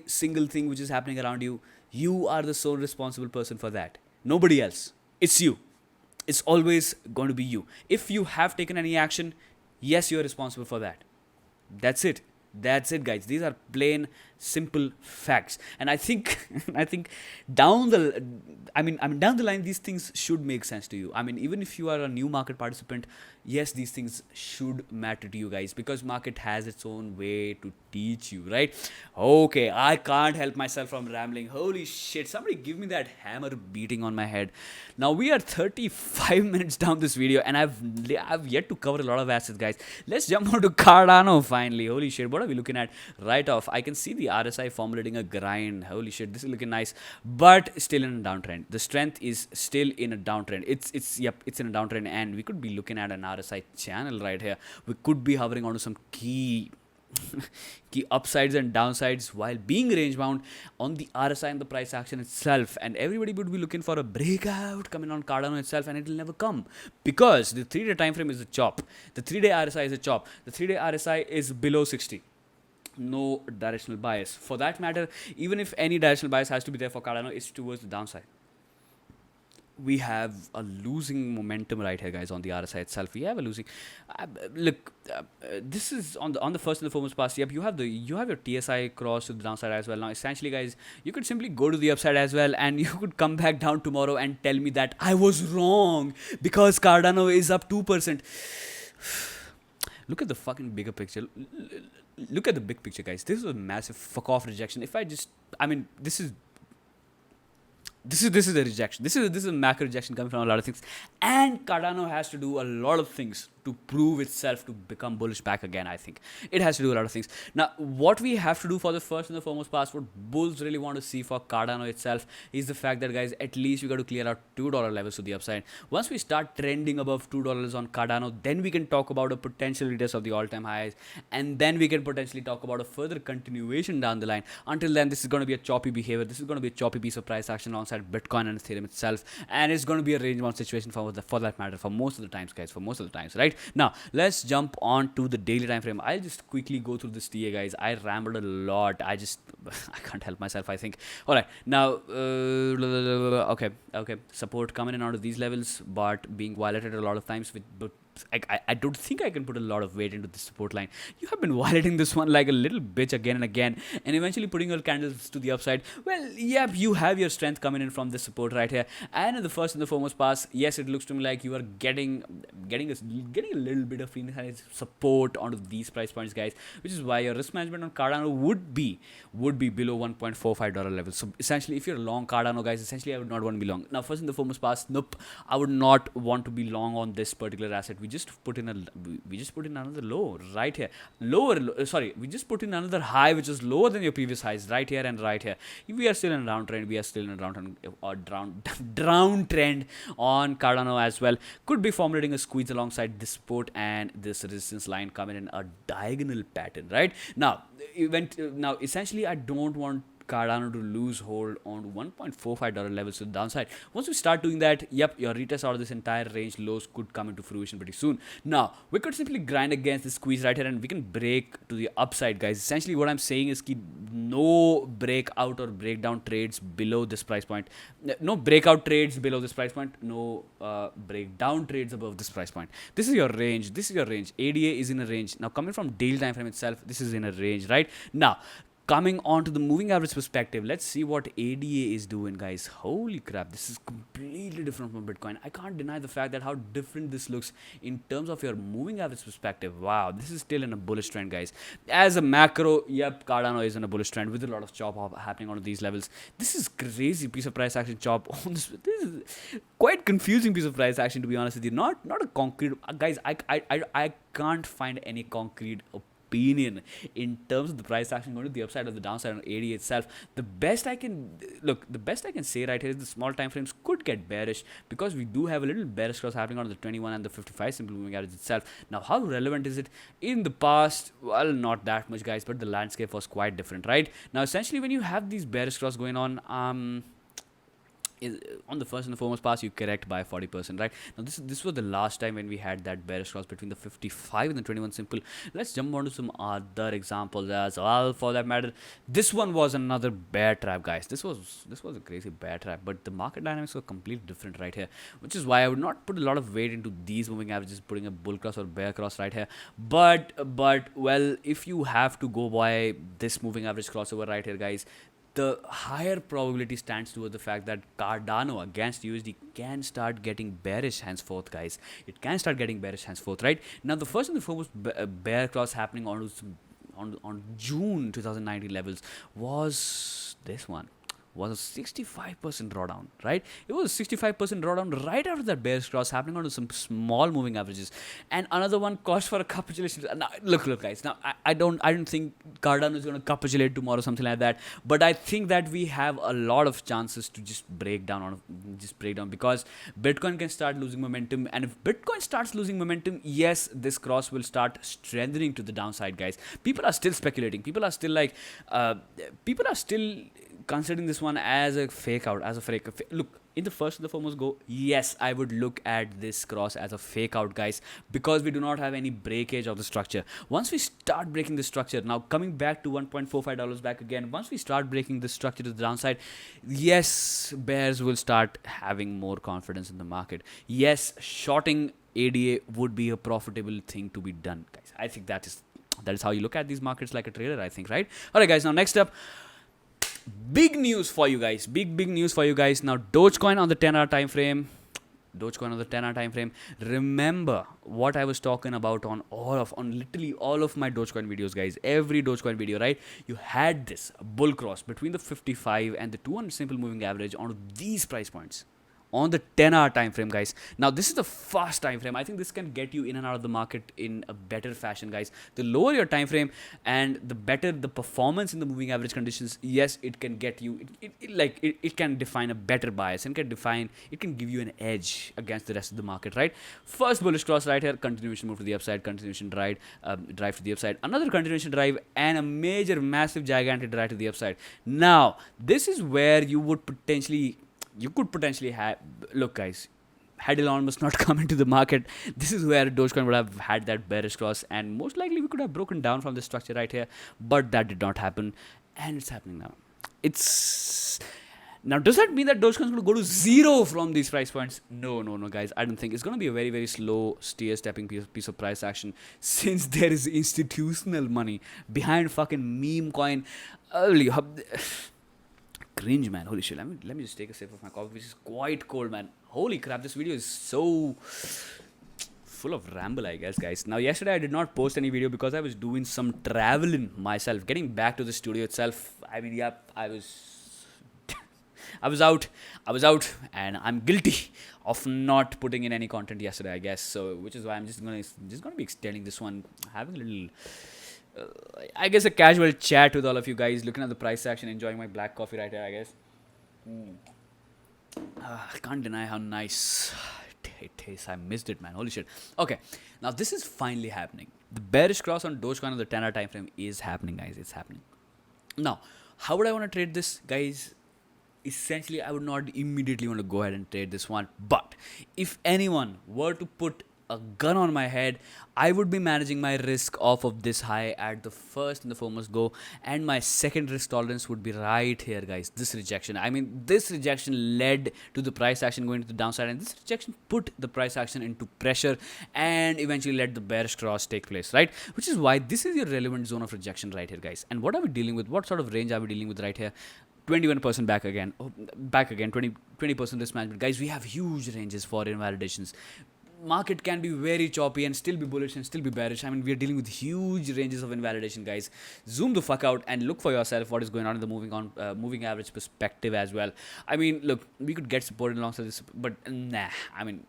Speaker 1: single thing which is happening around you, you are the sole responsible person for that. Nobody else. It's you. It's always going to be you. If you have taken any action, yes, you're responsible for that. That's it. That's it, guys. These are plain, simple facts. And I think, down the line, these things should make sense to you. I mean, even if you are a new market participant, yes, these things should matter to you guys, because market has its own way to teach you, right? Okay, I can't help myself from rambling. Holy shit, somebody give me that hammer beating on my head. Now we are 35 minutes down this video, and I've yet to cover a lot of assets, guys. Let's jump on to Cardano finally. Holy shit, what are we looking at right off? I can see the RSI formulating a grind. Holy shit, this is looking nice, but still in a downtrend. The strength is still in a downtrend. It's in a downtrend, and we could be looking at an RSI channel right here. We could be hovering onto some key upsides and downsides while being range bound on the RSI and the price action itself. And everybody would be looking for a breakout coming on Cardano itself, and it will never come because the 3-day time frame is a chop. The 3-day RSI is a chop. The 3-day RSI is below 60. No directional bias. For that matter, even if any directional bias has to be there for Cardano, it's towards the downside. We have a losing momentum right here, guys, on the RSI itself. We have a losing. This is on the first and the foremost pass. Yep, you have your TSI cross to the downside as well. Now, essentially, guys, you could simply go to the upside as well, and you could come back down tomorrow and tell me that I was wrong because Cardano is up 2%. Look at the fucking bigger picture. Look at the big picture, guys. This is a massive fuck off rejection. This is a rejection. This is a macro rejection coming from a lot of things, and Cardano has to do a lot of things to prove itself to become bullish back again. I think it has to do a lot of things. Now, what we have to do for the first and the foremost pass, what bulls really want to see for Cardano itself, is the fact that, guys, at least we got to clear out $2 levels to the upside. Once we start trending above $2 on Cardano, then we can talk about a potential retest of the all-time highs, and then we can potentially talk about a further continuation down the line. Until then, this is going to be a choppy behavior. This is going to be a choppy piece of price action alongside Bitcoin and Ethereum itself, and it's going to be a range-bound situation for that matter for most of the times, guys. For most of the times, right? Now, let's jump on to the daily time frame. I'll just quickly go through this TA, guys. I rambled a lot. I can't help myself, I think. All right, now, okay. Support coming in out of these levels, but being violated a lot of times but I don't think I can put a lot of weight into the support line. You have been violating this one like a little bitch again and again, and eventually putting your candles to the upside. Well, yep, you have your strength coming in from this support right here. And in the first and the foremost pass, yes, it looks to me like you are getting a little bit of support onto these price points, guys, which is why your risk management on Cardano would be below $1.45 level. So essentially, if you're long Cardano, guys, essentially I would not want to be long. Now, first in the foremost pass, nope, I would not want to be long on this particular asset. We just put in another low right here. We just put in another high which is lower than your previous highs right here and right here. We are still in a downtrend. We are still in a downtrend on Cardano as well. Could be formulating a squeeze alongside this support and this resistance line coming in a diagonal pattern, right? Now, essentially, I don't want Cardano to lose hold on $1.45 levels to the downside. Once we start doing that, yep, your retest out of this entire range lows could come into fruition pretty soon. Now, we could simply grind against this squeeze right here and we can break to the upside, guys. Essentially, what I'm saying is keep no breakout or breakdown trades below this price point. No breakout trades below this price point. No breakdown trades above this price point. This is your range. ADA is in a range. Now, coming from daily time frame itself, this is in a range, right? Now, coming on to the moving average perspective, let's see what ADA is doing, guys. Holy crap, this is completely different from Bitcoin. I can't deny the fact that how different this looks in terms of your moving average perspective. Wow, this is still in a bullish trend, guys. As a macro, yep, Cardano is in a bullish trend with a lot of chop happening on these levels. This is crazy piece of price action chop on this. This is quite confusing piece of price action, to be honest with you. Not a concrete, guys. I can't find any concrete opinion in terms of the price action going to the upside or the downside on ADA itself. The best I can say right here is the small time frames could get bearish, because we do have a little bearish cross happening on the 21 and the 55 simple moving average itself. Now, how relevant is it in the past? Well, not that much, guys, but the landscape was quite different, right? Now, essentially, when you have these bearish cross going on, on the first and the foremost pass, you correct by 40%, right? Now, this was the last time when we had that bearish cross between the 55 and the 21 simple. Let's jump on to some other examples as well, for that matter. This one was another bear trap, guys. This was a crazy bear trap, but the market dynamics were completely different right here, which is why I would not put a lot of weight into these moving averages, putting a bull cross or bear cross right here. But well, if you have to go by this moving average crossover right here, guys, the higher probability stands towards the fact that Cardano against USD can start getting bearish henceforth, guys. It can start getting bearish henceforth, right? Now, the first and the foremost bear cross happening on June 2019 levels was this one. Was a 65% drawdown, right? It was a 65% drawdown right after that bearish cross happening onto some small moving averages, and another one caused for a capitulation. Now, look, guys. Now, I don't think Cardano is going to capitulate tomorrow, something like that. But I think that we have a lot of chances to just break down because Bitcoin can start losing momentum, and if Bitcoin starts losing momentum, yes, this cross will start strengthening to the downside, guys. People are still speculating. People are still considering this one as a fake out, look, in the first and the foremost go, yes, I would look at this cross as a fake out, guys, because we do not have any breakage of the structure. Once we start breaking the structure, now coming back to $1.45 back again, once we start breaking the structure to the downside, yes, bears will start having more confidence in the market. Yes, shorting ADA would be a profitable thing to be done, guys. I think that is how you look at these markets like a trader, I think, right? All right, guys, now next up, big news for you guys. Big news for you guys. Now, Dogecoin on the 10-hour time frame. Remember what I was talking about on literally all of my Dogecoin videos, guys. Every Dogecoin video, right? You had this bull cross between the 55 and the 200 simple moving average on these price points on the 10-hour time frame, guys. Now, this is the fast time frame. I think this can get you in and out of the market in a better fashion, guys. The lower your time frame and the better the performance in the moving average conditions, yes, it can get you, it can define a better bias and it can give you an edge against the rest of the market, right? First bullish cross right here, continuation move to the upside, continuation drive to the upside, another continuation drive, and a major, massive, gigantic drive to the upside. Now, this is where you could potentially have, look, guys, had Elon Musk not come into the market, this is where Dogecoin would have had that bearish cross, and most likely we could have broken down from this structure right here, but that did not happen, and it's happening now. Now, does that mean that Dogecoin is going to go to zero from these price points? No, guys. I don't think. It's going to be a very, very slow stepping piece of price action, since there is institutional money behind fucking meme coin. Cringe, man. Holy shit. Let me just take a sip of my coffee, which is quite cold, man. Holy crap, this video is so full of ramble, I guess, guys. Now, yesterday I did not post any video because I was doing some traveling myself, getting back to the studio itself. I mean, yeah, I was out, and I'm guilty of not putting in any content yesterday, I guess. So, which is why I'm just gonna be extending this one, having a little, I guess, a casual chat with all of you guys, looking at the price action, enjoying my black coffee right here, I guess. I can't deny how nice it tastes. I missed it, man. Holy shit. Okay, now this is finally happening. The bearish cross on Dogecoin on the 10-hour time frame is happening, guys. It's happening. Now, how would I want to trade this, guys? Essentially, I would not immediately want to go ahead and trade this one. But if anyone were to put a gun on my head, I would be managing my risk off of this high at the first and the foremost go, and my second risk tolerance would be right here, guys. This rejection. I mean, this rejection led to the price action going to the downside, and this rejection put the price action into pressure and eventually let the bearish cross take place, right? Which is why this is your relevant zone of rejection right here, guys. And what are we dealing with? What sort of range are we dealing with right here? 21% back again, 20% risk management, guys. We have huge ranges for invalidations. Market can be very choppy and still be bullish and still be bearish. I mean, we are dealing with huge ranges of invalidation, guys. Zoom the fuck out and look for yourself what is going on in the moving average perspective as well. I mean, look, we could get support alongside this, but nah. I mean,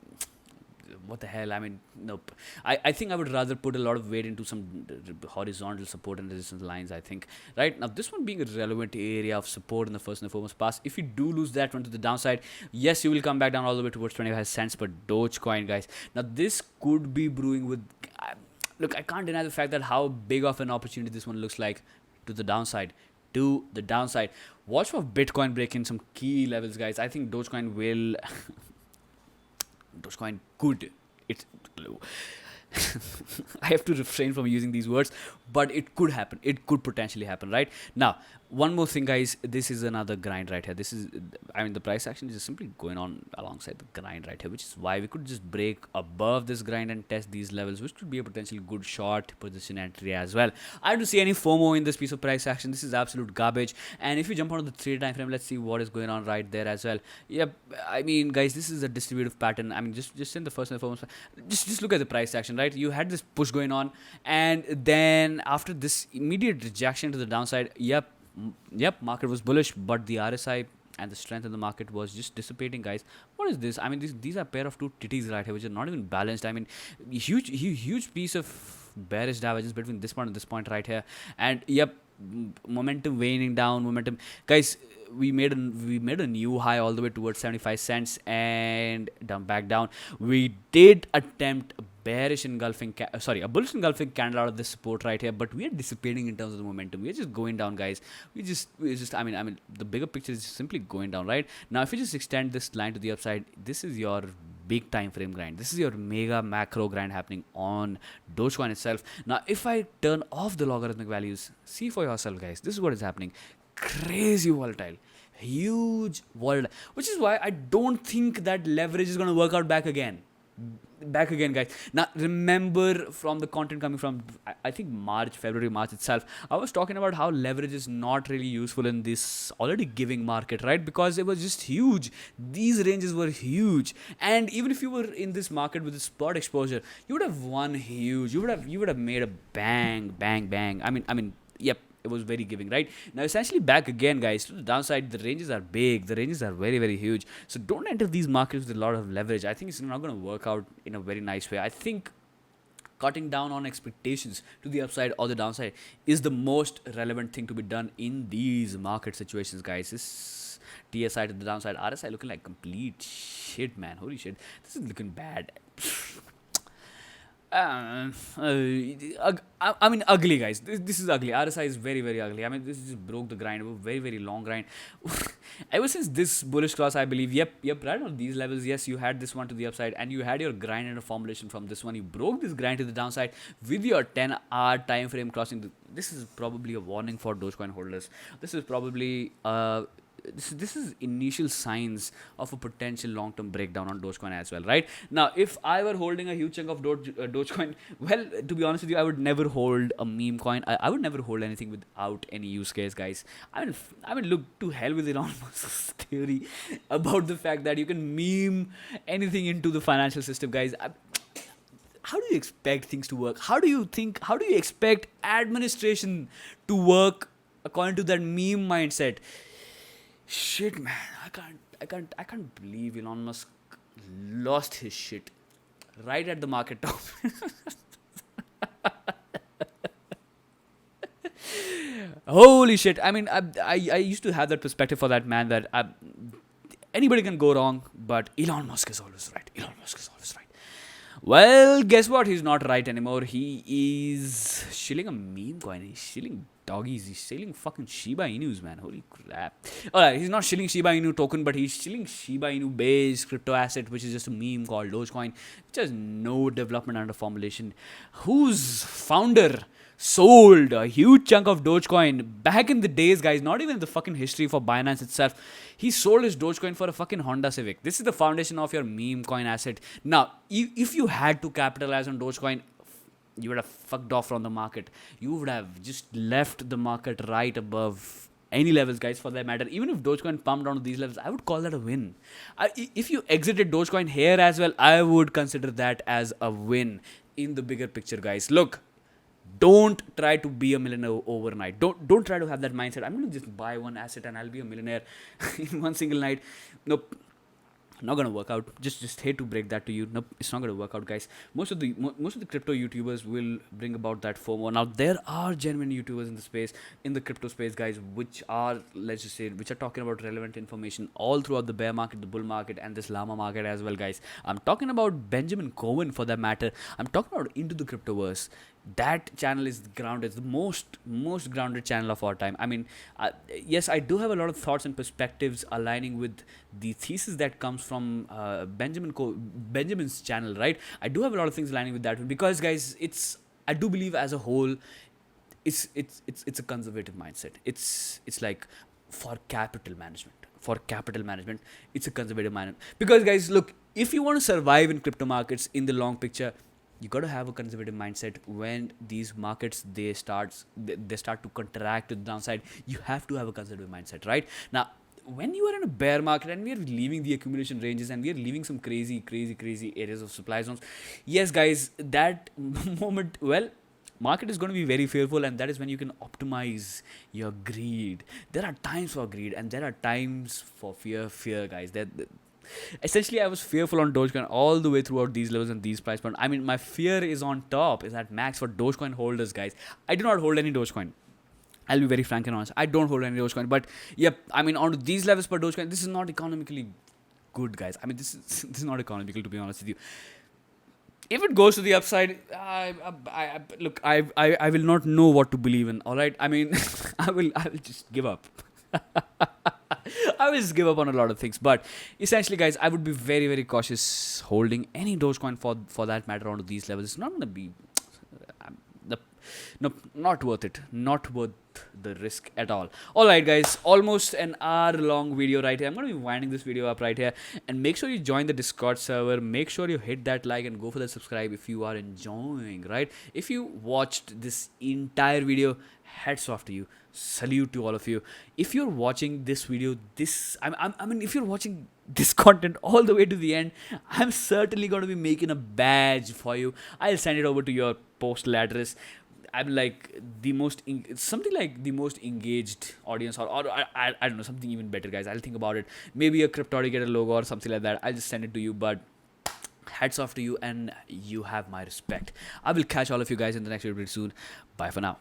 Speaker 1: what the hell? I mean, nope. I think I would rather put a lot of weight into some horizontal support and resistance lines, I think. Right? Now, this one being a relevant area of support in the first and foremost pass. If you do lose that one to the downside, yes, you will come back down all the way towards 25 cents per Dogecoin, guys. Now, this could be brewing with... Look, I can't deny the fact that how big of an opportunity this one looks like to the downside. To the downside. Watch for Bitcoin breaking some key levels, guys. I think Dogecoin will... Dogecoin could. It's... I have to refrain from using these words, but it could happen. It could potentially happen, right? Now, one more thing, guys. This is another grind right here. This is, I mean, the price action is just simply going on alongside the grind right here, which is why we could just break above this grind and test these levels, which could be a potentially good short position entry as well. I don't see any FOMO in this piece of price action. This is absolute garbage. And if you jump onto the 3 time frame, let's see what is going on right there as well. Yep, I mean, guys, this is a distributive pattern. I mean, just in the first and foremost, just look at the price action, right? You had this push going on, and then after this immediate rejection to the downside, yep, market was bullish, but the RSI and the strength in the market was just dissipating, guys. What is this? I mean, these are a pair of two titties right here, which are not even balanced. I mean, huge piece of bearish divergence between this point and this point right here, and yep, momentum waning down, guys. We made a new high all the way towards 75 cents and back down. We did attempt a bullish engulfing candle out of this support right here, but we are dissipating in terms of the momentum. We are just going down, guys. I mean, the bigger picture is simply going down, right? Now, if you just extend this line to the upside, this is your big time frame grind. This is your mega macro grind happening on Dogecoin itself. Now, if I turn off the logarithmic values, see for yourself, guys. This is what is happening. Crazy volatile, huge volatile, which is why I don't think that leverage is going to work out back again, guys. Now, remember from the content coming from, I think February, March itself, I was talking about how leverage is not really useful in this already giving market, right? Because it was just huge. These ranges were huge, and even if you were in this market with a spot exposure, you would have won huge. You would have made a bang. I mean, yep. It was very giving, right? Now, essentially back again, guys, to the downside. The ranges are big. The ranges are very, very huge. So don't enter these markets with a lot of leverage. I think it's not going to work out in a very nice way. I think cutting down on expectations to the upside or the downside is the most relevant thing to be done in these market situations, guys. This TSI to the downside, RSI looking like complete shit, man. Holy shit. This is looking bad. I mean, ugly, guys. This is ugly. RSI is very, very ugly. I mean, this just broke the grind. A very, very long grind. Ever since this bullish cross, I believe, yep, right on these levels, yes, you had this one to the upside, and you had your grind and a formulation from this one. You broke this grind to the downside with your 10-hour time frame crossing. This is probably a warning for Dogecoin holders. This is probably this is initial signs of a potential long-term breakdown on Dogecoin as well, right? Now, if I were holding a huge chunk of Dogecoin, well, to be honest with you, I would never hold a meme coin. I would never hold anything without any use case, guys. I mean, look, to hell with Elon Musk's theory about the fact that you can meme anything into the financial system, guys. How do you expect things to work? How do you expect administration to work according to that meme mindset? Shit, man, I can't believe Elon Musk lost his shit right at the market top. Holy shit. I mean, I used to have that perspective for that man that anybody can go wrong, but Elon Musk is always right. Well, guess what? He's not right anymore. He is shilling a meme coin. He's shilling doggies. He's stealing fucking Shiba Inus, man. Holy crap. Alright, he's not stealing Shiba Inu token, but he's stealing Shiba Inu based crypto asset, which is just a meme called Dogecoin, which has no development under formulation. Whose founder sold a huge chunk of Dogecoin back in the days, guys, not even in the fucking history for Binance itself. He sold his Dogecoin for a fucking Honda Civic. This is the foundation of your meme coin asset. Now, if you had to capitalize on Dogecoin, you would have fucked off from the market. You would have just left the market right above any levels, guys, for that matter. Even if Dogecoin pumped down to these levels, I would call that a win. If you exited Dogecoin here as well, I would consider that as a win in the bigger picture, guys. Look, don't try to be a millionaire overnight. Don't try to have that mindset. I'm going to just buy one asset and I'll be a millionaire in one single night. Nope. Not gonna work out. Just hate to break that to you. Nope, it's not gonna work out, guys. Most of the crypto YouTubers will bring about that FOMO. Now there are genuine YouTubers in the space, in the crypto space, guys, which are, let's just say, which are talking about relevant information all throughout the bear market, the bull market, and this llama market as well, guys. I'm talking about Benjamin Cohen for that matter. I'm talking about Into the Cryptoverse. That channel is grounded, the most grounded channel of our time. I mean, yes, I do have a lot of thoughts and perspectives aligning with the thesis that comes from Benjamin's channel, right? I do have a lot of things aligning with that one because, guys, I do believe as a whole, it's a conservative mindset. It's like for capital management. It's a conservative mindset because, guys, look, if you want to survive in crypto markets in the long picture, you got to have a conservative mindset. When these markets they start to contract to the downside, you have to have a conservative mindset, right? Now, when you are in a bear market and we are leaving the accumulation ranges and we are leaving some crazy areas of supply zones, yes, guys, that moment, well, market is going to be very fearful, and that is when you can optimize your greed. There are times for greed and there are times for fear, guys. Essentially, I was fearful on Dogecoin all the way throughout these levels and these price points. I mean, my fear is on top, is at max for Dogecoin holders, guys. I do not hold any Dogecoin. I'll be very frank and honest. I don't hold any Dogecoin. But, yep, I mean, on these levels for Dogecoin, this is not economically good, guys. I mean, this is not economical, to be honest with you. If it goes to the upside, look, I will not know what to believe in, all right? I mean, I will just give up. I will just give up on a lot of things, but essentially, guys, I would be very cautious holding any Dogecoin for that matter onto these levels. It's not going to be not worth it, not worth the risk at all. Alright, guys, almost an hour long video right here. I'm going to be winding this video up right here, and make sure you join the Discord server. Make sure you hit that like and go for the subscribe if you are enjoying, right? If you watched this entire video, hats off to you. Salute to all of you. If you're watching this video, I mean, if you're watching this content all the way to the end, I'm certainly going to be making a badge for you. I'll send it over to your postal address. I'm like something like the most engaged audience, or I don't know, something even better, guys. I'll think about it. Maybe a Cryptoticator logo or something like that. I'll just send it to you, but hats off to you, and you have my respect. I will catch all of you guys in the next video pretty soon. Bye for now.